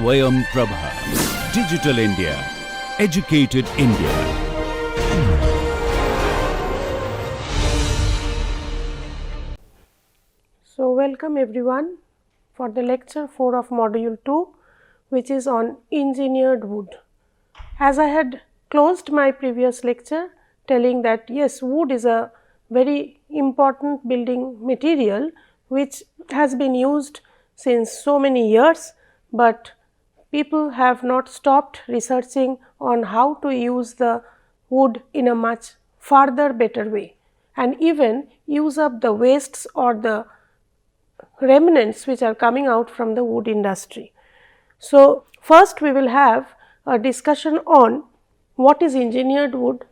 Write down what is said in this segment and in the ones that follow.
Swayam Prabha. Digital India. Educated India. So, welcome everyone for the lecture 4 of module 2, which is on engineered wood. As I had closed my previous lecture telling that yes, wood is a very important building material which has been used since so many years, but people have not stopped researching on how to use the wood in a much further better way and even use up the wastes or the remnants which are coming out from the wood industry. So, first we will have a discussion on what is engineered wood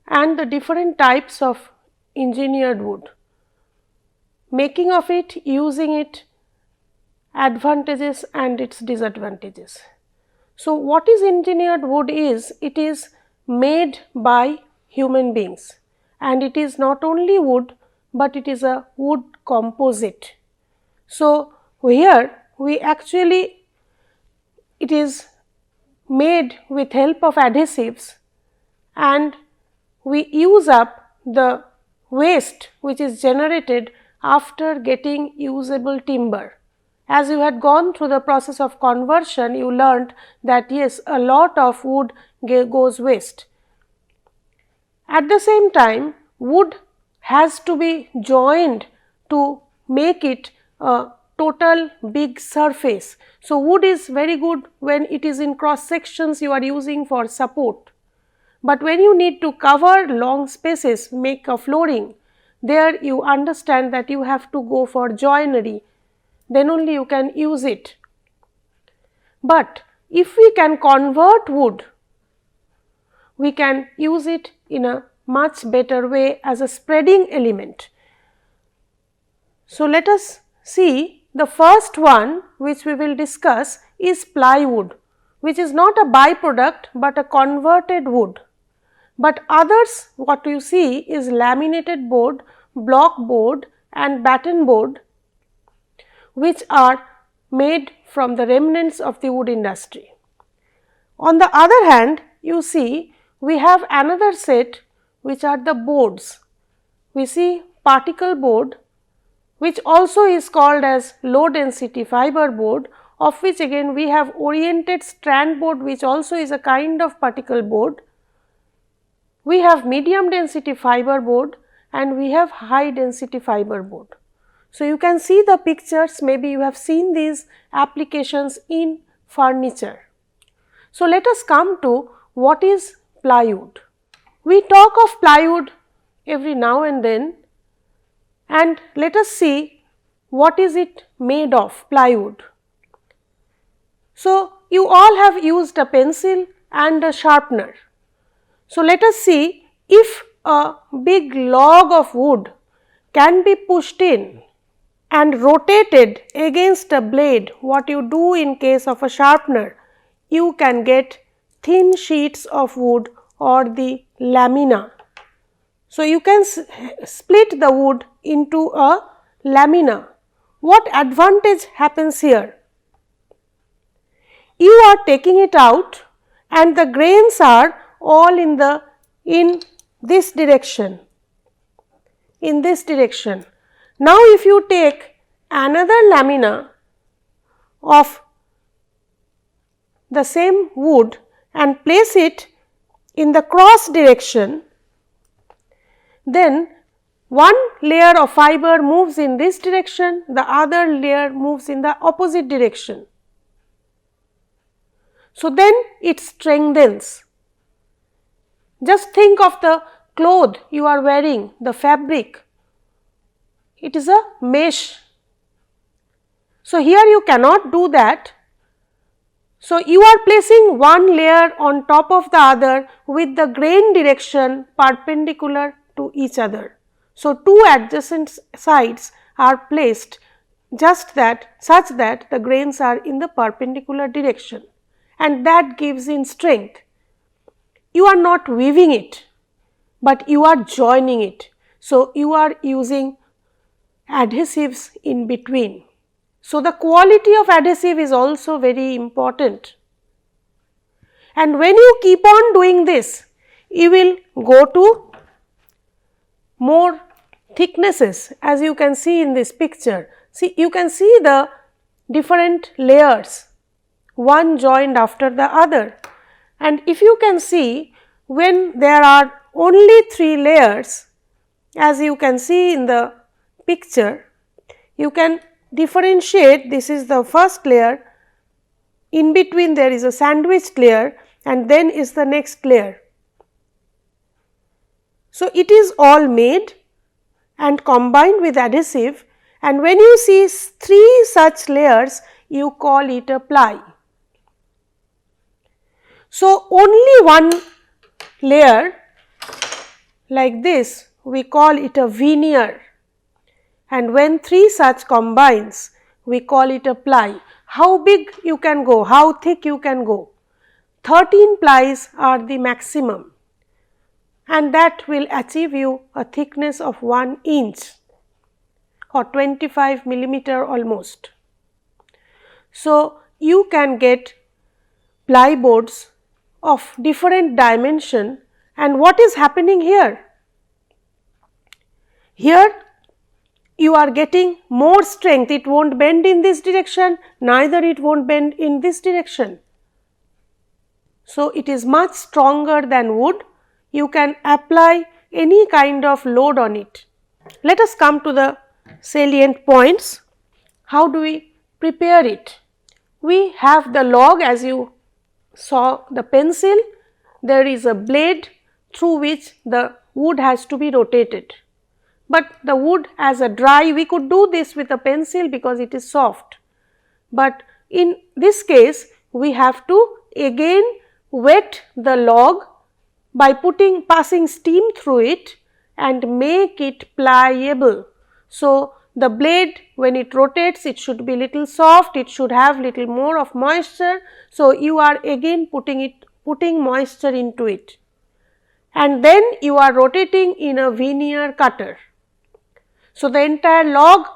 and the different types of engineered wood, making of it, using it, advantages and its disadvantages. So, what is engineered wood is, it is made by human beings and it is not only wood, but it is a wood composite. So, here we actually it is made with help of adhesives and we use up the waste which is generated after getting usable timber. As you had gone through the process of conversion, you learnt that yes, a lot of wood goes waste. At the same time, wood has to be joined to make it a total big surface. So, wood is very good when it is in cross sections you are using for support, but when you need to cover long spaces, make a flooring, there you understand that you have to go for joinery, then only you can use it. But if we can convert wood, we can use it in a much better way as a spreading element. So, let us see the first one which we will discuss is plywood, which is not a byproduct, but a converted wood. But others what you see is laminated board, block board and batten board, which are made from the remnants of the wood industry. On the other hand, you see we have another set which are the boards. We see particle board, which also is called as low density fiber board, of which again we have oriented strand board, which also is a kind of particle board. We have medium density fiber board and we have high density fiber board. So, you can see the pictures, maybe you have seen these applications in furniture. So, let us come to what is plywood. We talk of plywood every now and then, and let us see what is it made of, plywood. So, you all have used a pencil and a sharpener. So, let us see if a big log of wood can be pushed in and rotated against a blade. What you do in case of a sharpener, you can get thin sheets of wood or the lamina. So, you can split the wood into a lamina. What advantage happens here? You are taking it out and the grains are all in this direction, Now, if you take another lamina of the same wood and place it in the cross direction, then one layer of fiber moves in this direction, the other layer moves in the opposite direction. So, then it strengthens. Just think of the cloth you are wearing, the fabric, it is a mesh. So, here you cannot do that. So, you are placing one layer on top of the other with the grain direction perpendicular to each other. So, two adjacent sides are placed such that the grains are in the perpendicular direction, and that gives in strength. You are not weaving it, but you are joining it. So, you are using adhesives in between. So, the quality of adhesive is also very important. And when you keep on doing this, you will go to more thicknesses, as you can see in this picture. See, you can see the different layers, one joined after the other. And if you can see, when there are only 3 layers, as you can see in the picture, you can differentiate. This is the first layer, in between there is a sandwiched layer, and then is the next layer. So, it is all made and combined with adhesive, and when you see 3 such layers, you call it a ply. So, only one layer like this, we call it a veneer, and when 3 such combines, we call it a ply. How big you can go, how thick you can go? 13 plies are the maximum, and that will achieve you a thickness of 1 inch or 25 millimeter almost. So, you can get ply boards of different dimension, and what is happening here? Here you are getting more strength, it will not bend in this direction, neither it will not bend in this direction. So, it is much stronger than wood, you can apply any kind of load on it. Let us come to the salient points. How do we prepare it? We have the log, as you saw the pencil, there is a blade through which the wood has to be rotated. But the wood as a dry, we could do this with a pencil because it is soft. But in this case, we have to again wet the log by passing steam through it and make it pliable. So, the blade, when it rotates, it should be little soft, it should have little more of moisture. So, you are again putting moisture into it, and then you are rotating in a veneer cutter. So, the entire log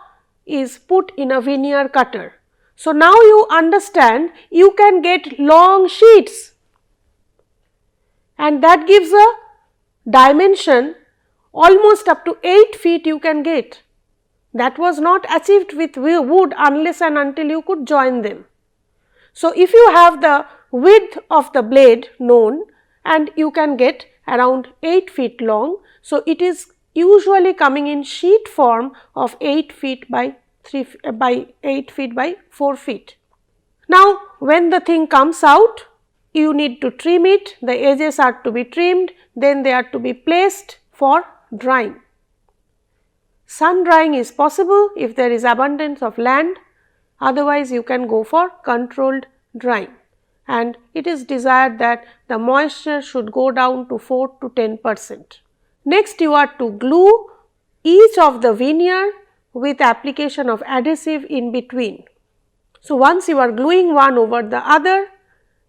is put in a veneer cutter. So, now you understand you can get long sheets, and that gives a dimension almost up to 8 feet you can get. That was not achieved with wood unless and until you could join them. So, if you have the width of the blade known, and you can get around 8 feet long. So, it is usually coming in sheet form of 8 feet by 8 feet by 4 feet. Now, when the thing comes out, you need to trim it, the edges are to be trimmed, then they are to be placed for drying. Sun drying is possible if there is abundance of land, otherwise you can go for controlled drying, and it is desired that the moisture should go down to 4 to 10%. Next, you are to glue each of the veneer with application of adhesive in between. So, once you are gluing one over the other,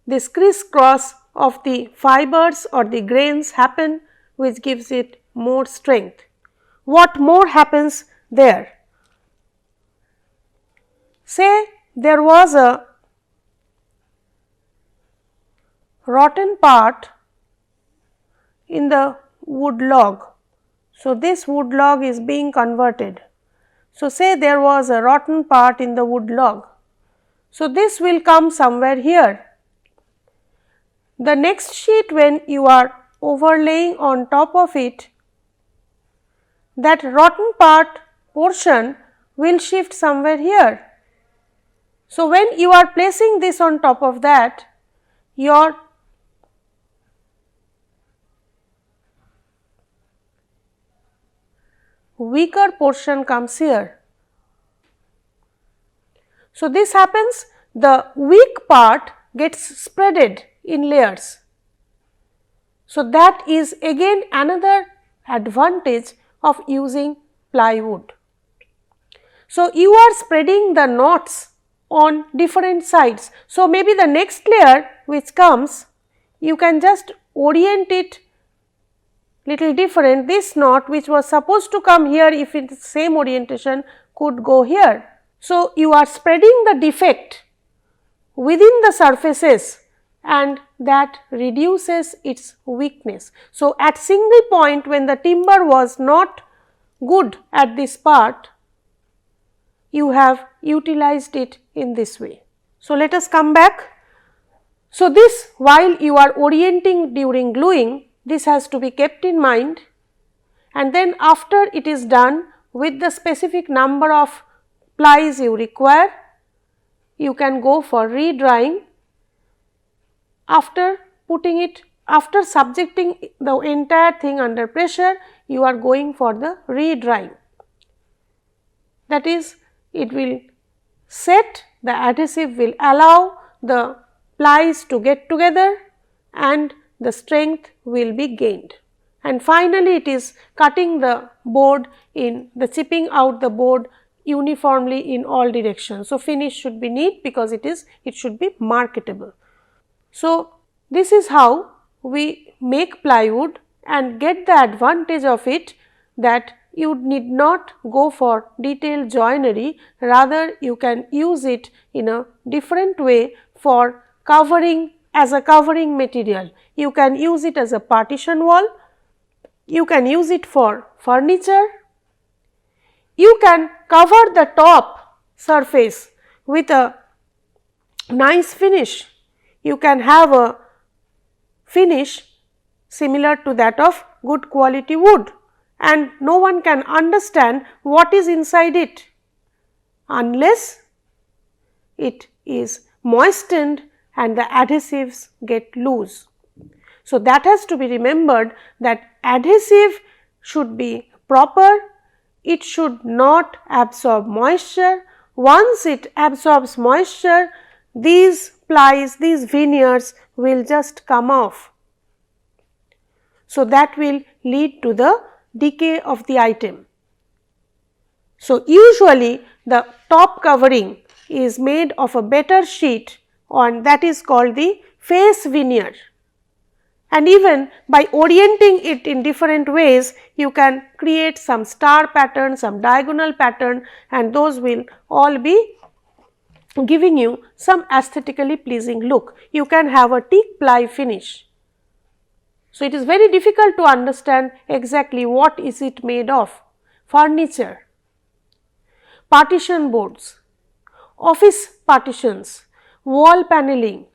this crisscross of the fibers or the grains happen, which gives it more strength. What more happens there? Say there was a rotten part in the wood log. So, this wood log is being converted. So, say there was a rotten part in the wood log. So, this will come somewhere here. The next sheet, when you are overlaying on top of it, that rotten part portion will shift somewhere here. So, when you are placing this on top of that, your weaker portion comes here. So, this happens, the weak part gets spreaded in layers. So, that is again another advantage of using plywood. So, you are spreading the knots on different sides. So, maybe the next layer which comes, you can just orient it little different. This knot which was supposed to come here, if it is same orientation, could go here. So, you are spreading the defect within the surfaces and that reduces its weakness. So, at single point when the timber was not good at this part, you have utilized it in this way. So, let us come back. So, this while you are orienting during gluing, this has to be kept in mind, and then after it is done with the specific number of plies you require, you can go for re-drying. After putting it, after subjecting the entire thing under pressure, you are going for the re-drying. That is, it will set, the adhesive will allow the plies to get together and the strength will be gained. And finally, it is cutting the board in the chipping out the board uniformly in all directions. So, finish should be neat because it should be marketable. So, this is how we make plywood and get the advantage of it, that you need not go for detailed joinery, rather you can use it in a different way for covering, as a covering material. You can use it as a partition wall, you can use it for furniture, you can cover the top surface with a nice finish. You can have a finish similar to that of good quality wood, and no one can understand what is inside it unless it is moistened and the adhesives get loose. So, that has to be remembered, that adhesive should be proper, it should not absorb moisture. Once it absorbs moisture, these plies, these veneers will just come off. So, that will lead to the decay of the item. So, usually the top covering is made of a better sheet, and that is called the face veneer. And even by orienting it in different ways, you can create some star pattern, some diagonal pattern, and those will all be giving you some aesthetically pleasing look. You can have a teak ply finish. So, it is very difficult to understand exactly what is it made of. Furniture, partition boards, office partitions, wall paneling,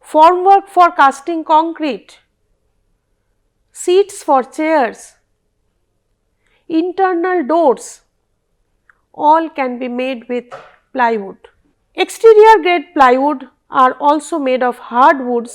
formwork for casting concrete, seats for chairs, internal doors, all can be made with plywood. Exterior grade plywood are also made of hardwood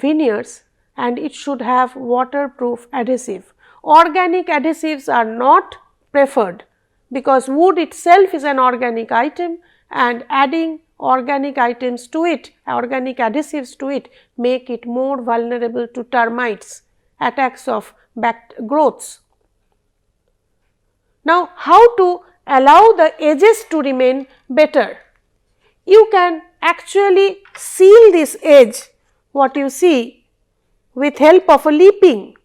veneers, and it should have waterproof adhesive. Organic adhesives are not preferred because wood itself is an organic item, and adding organic items to it, organic adhesives to it, make it more vulnerable to termites, attacks of growths. Now, how to allow the edges to remain better? You can actually seal this edge, what you see, with help of a leaping.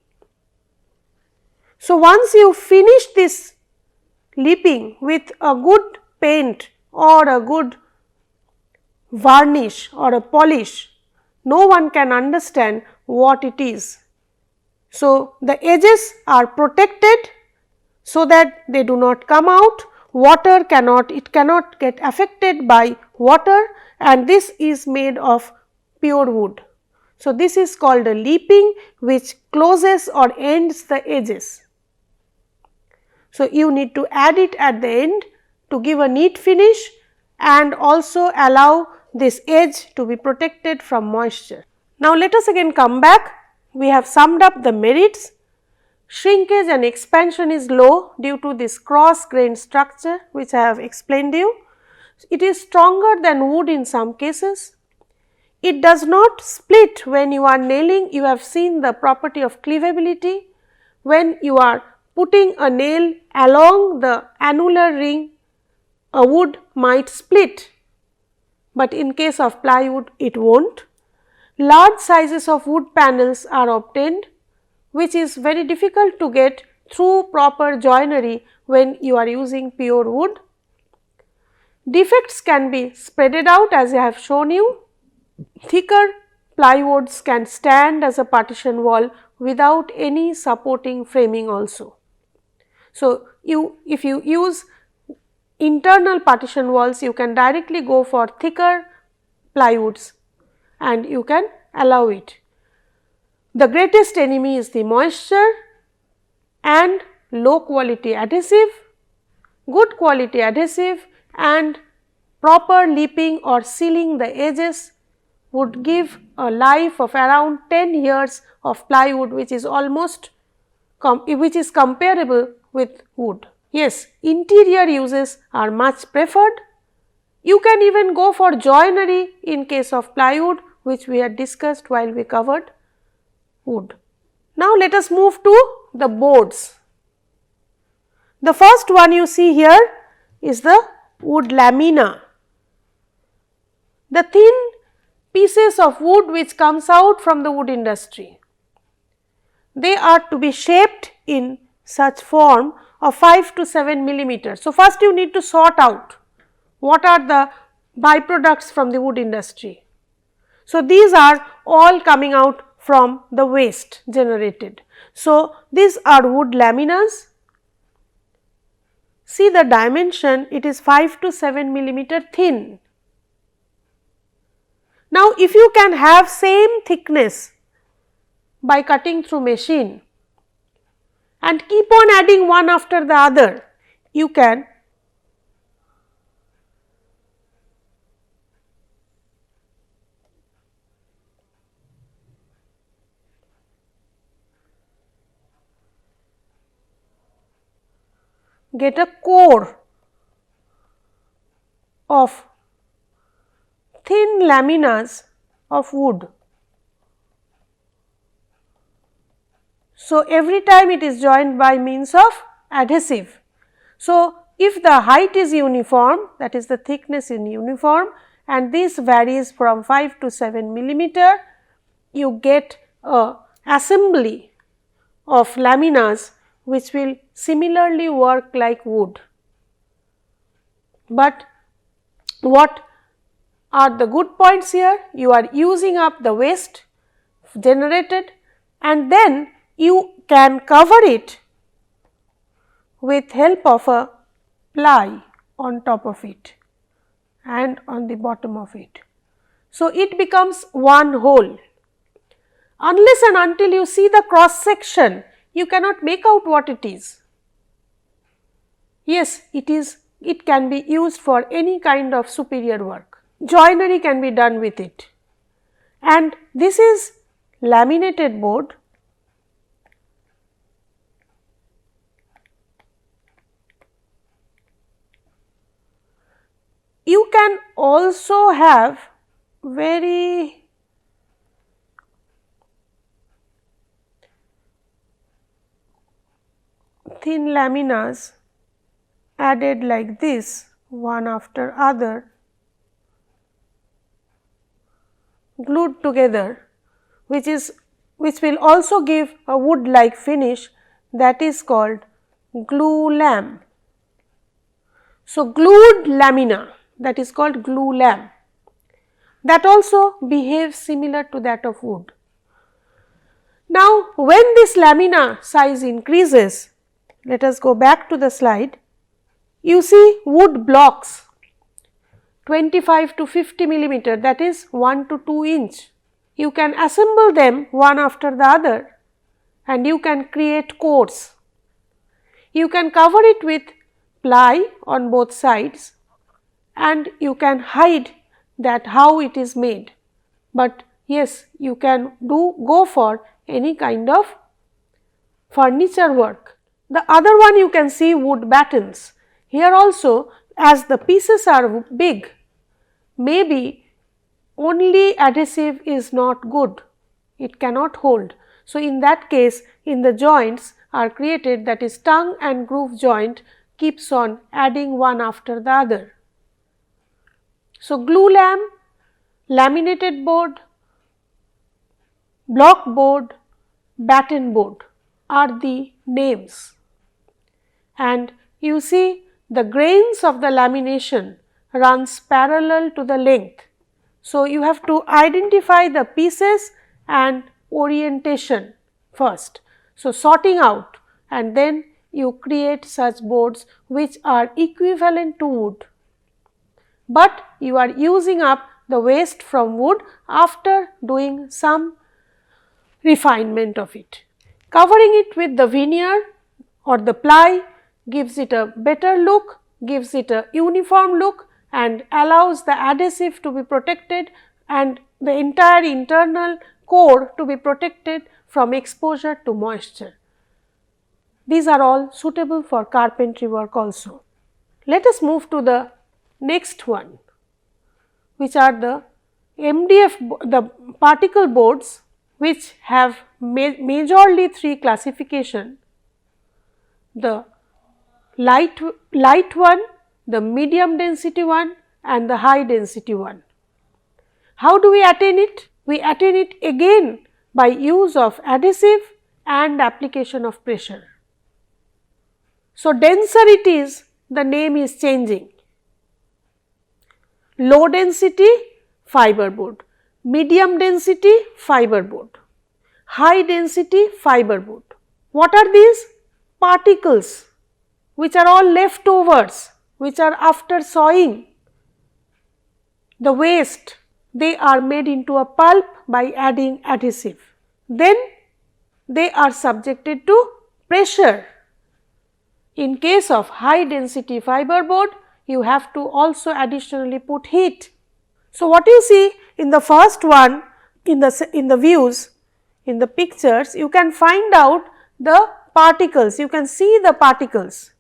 So, once you finish this leaping with a good paint or a good varnish or a polish, no one can understand what it is. So, the edges are protected so that they do not come out, water cannot, it cannot get affected by water, and this is made of pure wood. So, this is called a leaping, which closes or ends the edges. So, you need to add it at the end to give a neat finish and also allow this edge to be protected from moisture. Now, let us again come back. We have summed up the merits. Shrinkage and expansion is low due to this cross grained structure which I have explained you. It is stronger than wood in some cases. It does not split when you are nailing. You have seen the property of cleavability. When you are putting a nail along the annular ring, a wood might split, but in case of plywood it won't. Large sizes of wood panels are obtained, which is very difficult to get through proper joinery when you are using pure wood. Defects can be spreaded out as I have shown you. Thicker plywoods can stand as a partition wall without any supporting framing also. So, if you use internal partition walls, you can directly go for thicker plywoods and you can allow it. The greatest enemy is the moisture and low quality adhesive. Good quality adhesive and proper lipping or sealing the edges would give a life of around 10 years of plywood, which is almost comparable with wood. Yes, interior uses are much preferred. You can even go for joinery in case of plywood, which we had discussed while we covered wood. Now, let us move to the boards. The first one you see here is the wood lamina. The thin pieces of wood which comes out from the wood industry. They are to be shaped in such form of 5 to 7 millimeters. So, first you need to sort out what are the byproducts from the wood industry. So, these are all coming out from the waste generated. So, these are wood laminas. See the dimension, it is 5 to 7 millimeter thin. Now, if you can have same thickness by cutting through machine and keep on adding one after the other, you can get a core of thin laminas of wood. So, every time it is joined by means of adhesive. So, if the height is uniform, that is the thickness is uniform, and this varies from 5 to 7 millimeter, you get a assembly of laminas which will similarly work like wood. But what are the good points here? You are using up the waste generated and then you can cover it with help of a ply on top of it and on the bottom of it. So, it becomes one whole. Unless and until you see the cross section, you cannot make out what it is. Yes, it can be used for any kind of superior work. Joinery can be done with it. And this is laminated board. You can also have very thin laminas added like this, one after other, glued together, which will also give a wood like finish, that is called glue lam. So, glued lamina, that is called glue lam, that also behaves similar to that of wood. Now, when this lamina size increases, let us go back to the slide. You see wood blocks 25 to 50 millimeter, that is 1 to 2 inch. You can assemble them one after the other and you can create cores. You can cover it with ply on both sides and you can hide that how it is made. But yes, you can go for any kind of furniture work. The other one you can see wood battens. Here also, as the pieces are big, maybe only adhesive is not good, it cannot hold. So, in that case, in the joints are created, that is tongue and groove joint keeps on adding one after the other. So, glue lam, laminated board, block board, batten board are the names, and you see the grains of the lamination runs parallel to the length. So, you have to identify the pieces and orientation first. So, sorting out, and then you create such boards which are equivalent to wood, but you are using up the waste from wood after doing some refinement of it. Covering it with the veneer or the ply gives it a better look, gives it a uniform look, and allows the adhesive to be protected and the entire internal core to be protected from exposure to moisture. These are all suitable for carpentry work also. Let us move to the next one, which are the MDF, the particle boards, which have majorly three classification: the light one, the medium density one, and the high density one. How do we attain it? We attain it again by use of adhesive and application of pressure. So, denser it is, the name is changing. Low density fiber board, medium density fiber board, high density fiber board. What are these? Particles which are all leftovers, which are after sawing the waste, they are made into a pulp by adding adhesive. Then they are subjected to pressure. In case of high density fiber board, you have to also additionally put heat. So, what you see in the first one, in the views, in the pictures, you can find out the particles, you can see the particles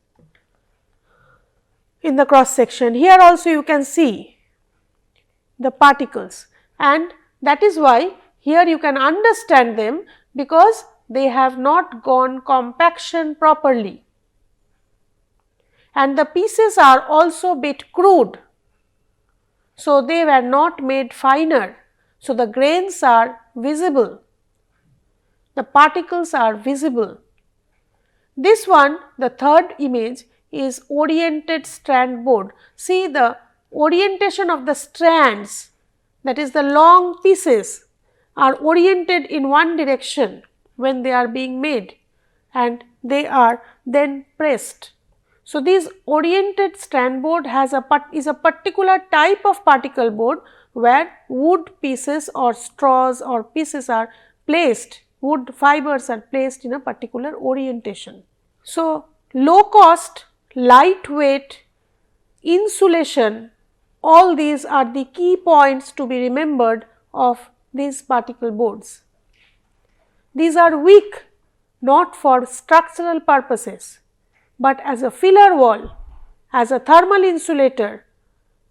in the cross section. Here also you can see the particles, and that is why here you can understand them, because they have not gone compaction properly, and the pieces are also bit crude. So, they were not made finer. So, the grains are visible, the particles are visible. This one, the third image, is oriented strand board. See the orientation of the strands, that is the long pieces are oriented in one direction when they are being made, and they are then pressed. So, this oriented strand board is a particular type of particle board where wood pieces or straws or pieces are placed, wood fibers are placed in a particular orientation. So, low cost, lightweight, insulation, all these are the key points to be remembered of these particle boards. These are weak not for structural purposes, but as a filler wall, as a thermal insulator.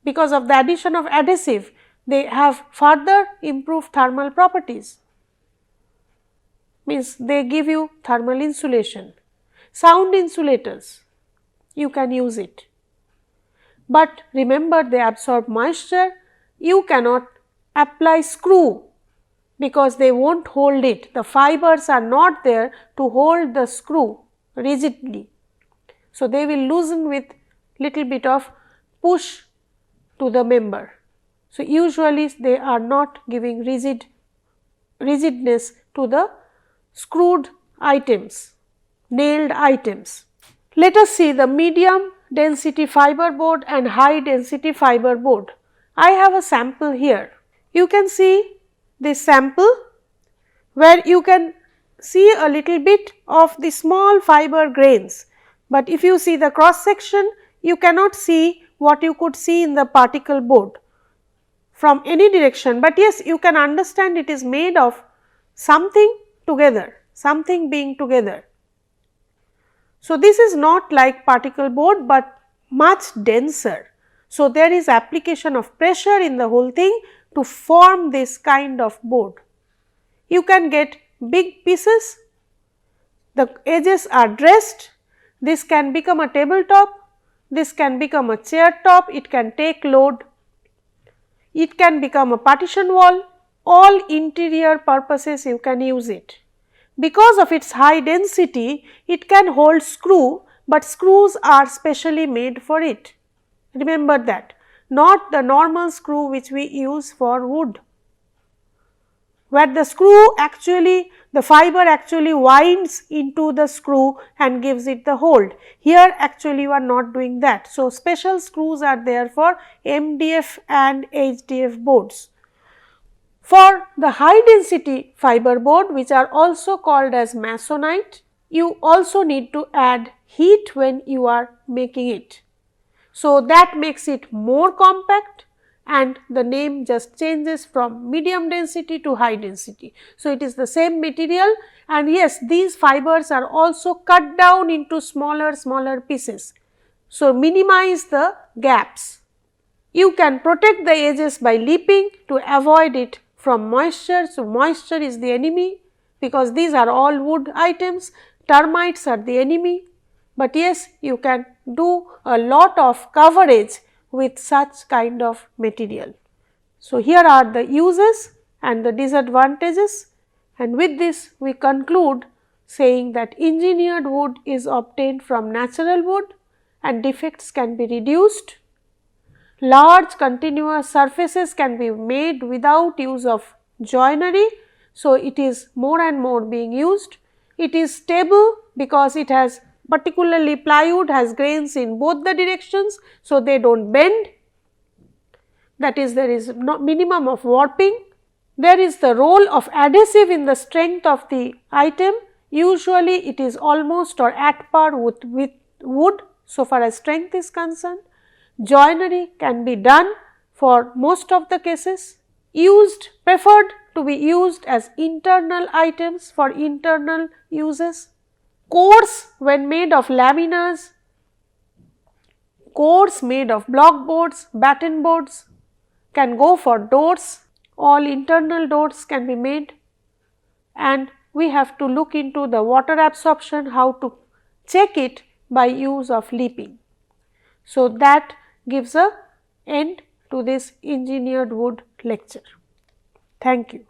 Because of the addition of adhesive, they have further improved thermal properties, means they give you thermal insulation. Sound insulators, you can use it, but remember they absorb moisture. You cannot apply screw because they will not hold it, the fibers are not there to hold the screw rigidly. So, they will loosen with little bit of push to the member. So, usually they are not giving rigidness to the screwed items, nailed items. Let us see the medium density fiber board and high density fiber board. I have a sample here. You can see this sample where you can see a little bit of the small fiber grains, but if you see the cross section, you cannot see what you could see in the particle board from any direction, but yes, you can understand it is made of something together, something being together. So, this is not like particle board, but much denser. So, there is application of pressure in the whole thing to form this kind of board. You can get big pieces, the edges are dressed, this can become a tabletop, this can become a chair top, it can take load, it can become a partition wall, all interior purposes you can use it. Because of its high density, it can hold screw, but screws are specially made for it. Remember that, not the normal screw which we use for wood, where the screw actually, the fiber actually winds into the screw and gives it the hold. Here actually you are not doing that. So, special screws are there for MDF and HDF boards. For the high density fiber board, which are also called as masonite, you also need to add heat when you are making it. So, that makes it more compact and the name just changes from medium density to high density. So, it is the same material, and yes, these fibers are also cut down into smaller pieces. So, minimize the gaps. You can protect the edges by leaping to avoid it from moisture. So, moisture is the enemy, because these are all wood items, termites are the enemy, but yes, you can do a lot of coverage with such kind of material. So, here are the uses and the disadvantages, and with this we conclude saying that engineered wood is obtained from natural wood and defects can be reduced. Large continuous surfaces can be made without use of joinery. So, it is more and more being used. It is stable because it has, particularly plywood has grains in both the directions. So, they do not bend, that is, there is no minimum of warping. There is the role of adhesive in the strength of the item. Usually it is almost or at par with wood so far as strength is concerned. Joinery can be done for most of the cases. Preferred to be used as internal items for internal uses. Cores when made of laminas, cores made of block boards, batten boards can go for doors. All internal doors can be made, and we have to look into the water absorption, how to check it by use of leaping. So, that gives a end to this engineered wood lecture. Thank you.